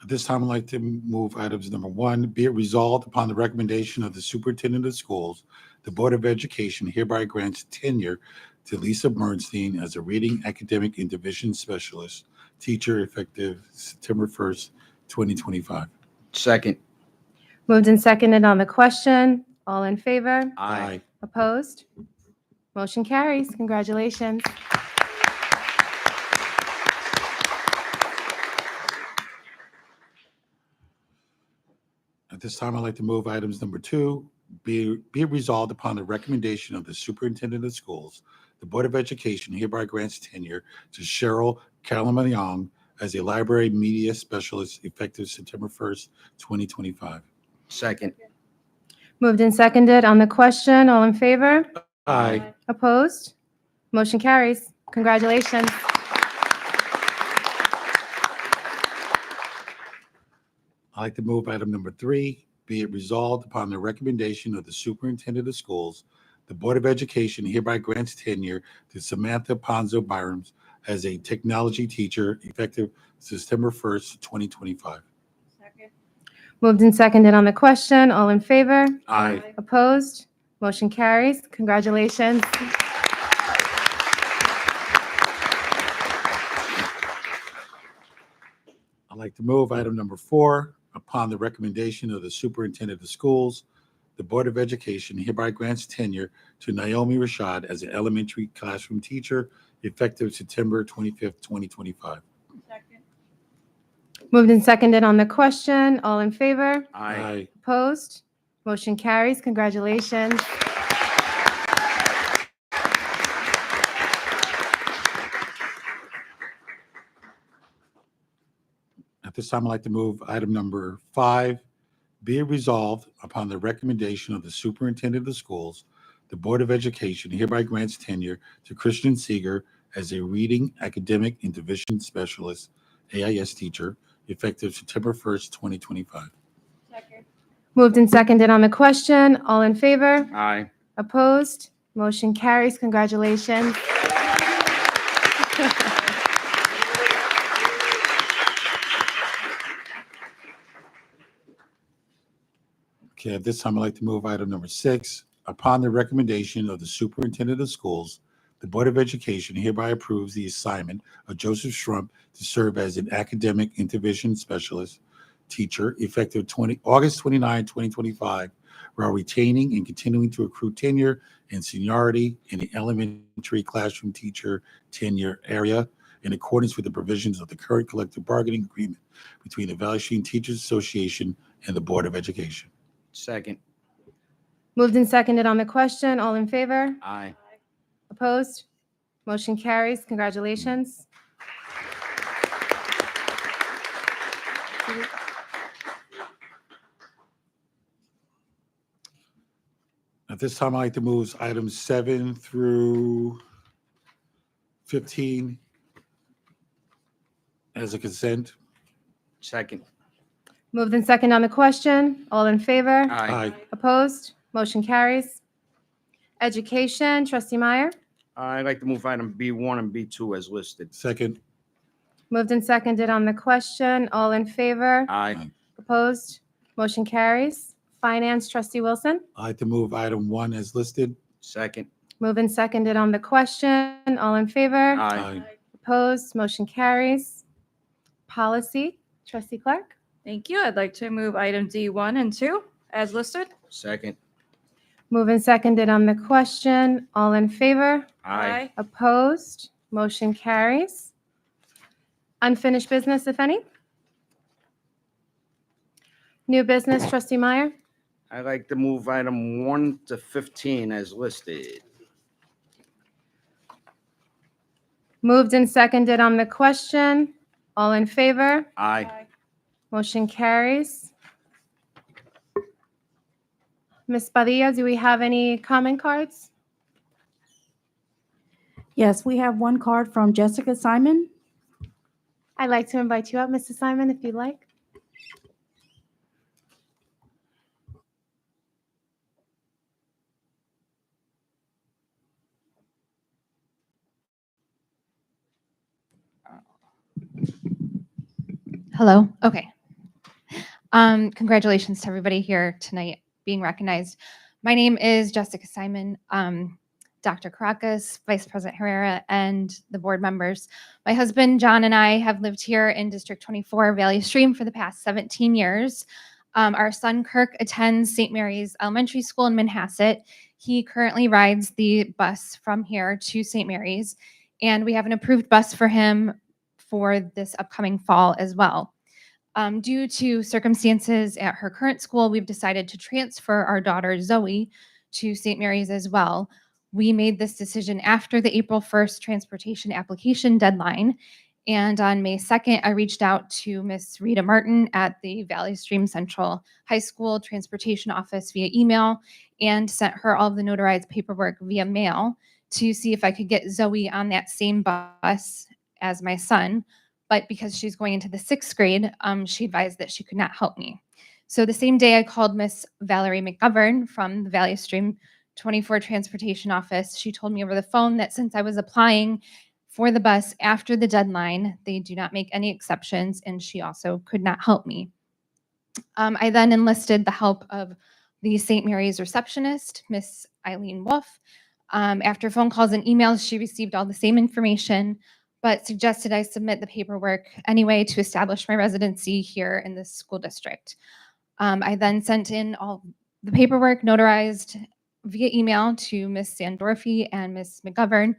this time, I'd like to move items number 1, be it resolved upon the recommendation of the superintendent of schools, the Board of Education hereby grants tenure to Lisa Bernstein as a reading, academic, and division specialist teacher effective September 1st, 2025. Second. Moved and seconded on the question. All in favor? Aye. Opposed? Motion carries. Congratulations. At this time, I'd like to move items number 2, be it resolved upon the recommendation of the superintendent of schools, the Board of Education hereby grants tenure to Cheryl Calamayong as a library media specialist effective September 1st, 2025. Second. Moved and seconded on the question. All in favor? Aye. Opposed? Motion carries. Congratulations. I'd like to move item number 3, be it resolved upon the recommendation of the superintendent of schools, the Board of Education hereby grants tenure to Samantha Ponzo Byroms as a technology teacher effective September 1st, 2025. Moved and seconded on the question. All in favor? Aye. Opposed? Motion carries. Congratulations. I'd like to move item number 4, upon the recommendation of the superintendent of schools, the Board of Education hereby grants tenure to Naomi Rashad as an elementary classroom teacher effective September 25th, 2025. Moved and seconded on the question. All in favor? Aye. Opposed? Motion carries. Congratulations. At this time, I'd like to move item number 5. Be it resolved upon the recommendation of the superintendent of the schools, the Board of Education hereby grants tenure to Christian Seeger as a reading academic intervention specialist, AIS teacher, effective September 1st, 2025. Moved and seconded on the question. All in favor? Aye. Opposed? Motion carries. Congratulations. Okay, at this time, I'd like to move item number 6. Upon the recommendation of the superintendent of schools, the Board of Education hereby approves the assignment of Joseph Schrump to serve as an academic intervention specialist teacher effective August 29, 2025, while retaining and continuing to accrue tenure and seniority in the elementary classroom teacher tenure area in accordance with the provisions of the current collective bargaining agreement between the Valley Stream Teachers Association and the Board of Education. Second. Moved and seconded on the question. All in favor? Aye. Opposed? Motion carries. Congratulations. At this time, I'd like to move items 7 through 15 as a consent. Second. Moved and seconded on the question. All in favor? Aye. Opposed? Motion carries. Education, Trustee Meyer. I'd like to move item B1 and B2 as listed. Second. Moved and seconded on the question. All in favor? Aye. Opposed? Motion carries. Finance, Trustee Wilson. I'd like to move item 1 as listed. Second. Moved and seconded on the question. All in favor? Aye. Opposed? Motion carries. Policy, Trustee Clark. Thank you. I'd like to move item D1 and 2 as listed. Second. Moved and seconded on the question. All in favor? Aye. Opposed? Motion carries. Unfinished business, if any? New business, Trustee Meyer. I'd like to move item 1 to 15 as listed. Moved and seconded on the question. All in favor? Aye. Motion carries. Ms. Padilla, do we have any comment cards? Yes, we have one card from Jessica Simon. I'd like to invite you up, Mrs. Simon, if you'd like. Hello. Okay. Congratulations to everybody here tonight being recognized. My name is Jessica Simon, Dr. Caracas, Vice President Herrera, and the board members. My husband, John, and I have lived here in District 24, Valley Stream, for the past 17 years. Our son, Kirk, attends St. Mary's Elementary School in Manhasset. He currently rides the bus from here to St. Mary's, and we have an approved bus for him for this upcoming fall as well. Due to circumstances at her current school, we've decided to transfer our daughter Zoe to St. Mary's as well. We made this decision after the April 1st transportation application deadline. And on May 2nd, I reached out to Miss Rita Martin at the Valley Stream Central High School Transportation Office via email and sent her all of the notarized paperwork via mail to see if I could get Zoe on that same bus as my son. But because she's going into the 6th grade, she advised that she could not help me. So the same day I called Miss Valerie McGovern from the Valley Stream 24 Transportation Office. She told me over the phone that since I was applying for the bus after the deadline, they do not make any exceptions, and she also could not help me. I then enlisted the help of the St. Mary's receptionist, Miss Eileen Wolf. After phone calls and emails, she received all the same information, but suggested I submit the paperwork anyway to establish my residency here in this school district. I then sent in all the paperwork notarized via email to Ms. Sandorfi and Ms. McGovern.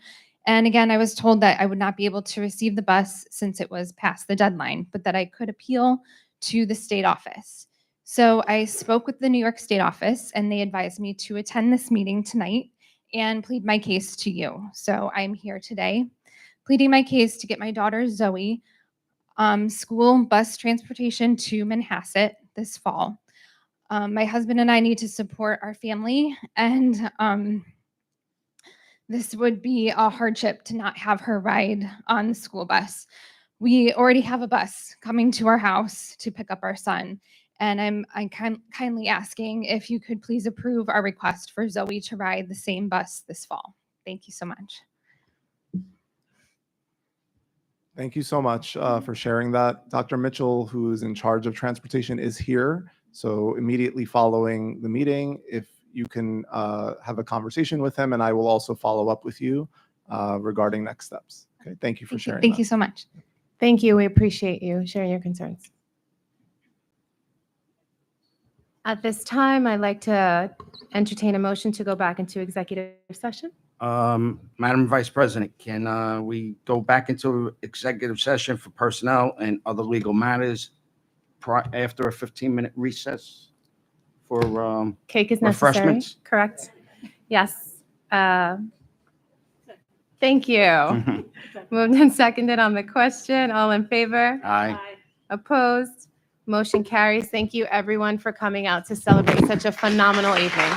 And again, I was told that I would not be able to receive the bus since it was past the deadline, but that I could appeal to the state office. So I spoke with the New York State office, and they advised me to attend this meeting tonight and plead my case to you. So I'm here today pleading my case to get my daughter Zoe school bus transportation to Manhasset this fall. My husband and I need to support our family, and this would be a hardship to not have her ride on the school bus. We already have a bus coming to our house to pick up our son, and I'm kindly asking if you could please approve our request for Zoe to ride the same bus this fall. Thank you so much. Thank you so much for sharing that. Dr. Mitchell, who is in charge of transportation, is here. So immediately following the meeting, if you can have a conversation with him, and I will also follow up with you regarding next steps. Okay, thank you for sharing. Thank that. you so much. Thank you. We appreciate you sharing your concerns. At this time, I'd like to entertain a motion to go back into executive session. Madam Vice President, can we go back into executive session for personnel and other legal matters after a 15-minute recess for Cake is necessary, refreshments? correct? Yes. Thank you. Moved and seconded on the question. All in favor? Aye. Opposed? Motion carries. Thank you, everyone, for coming out to celebrate such a phenomenal evening.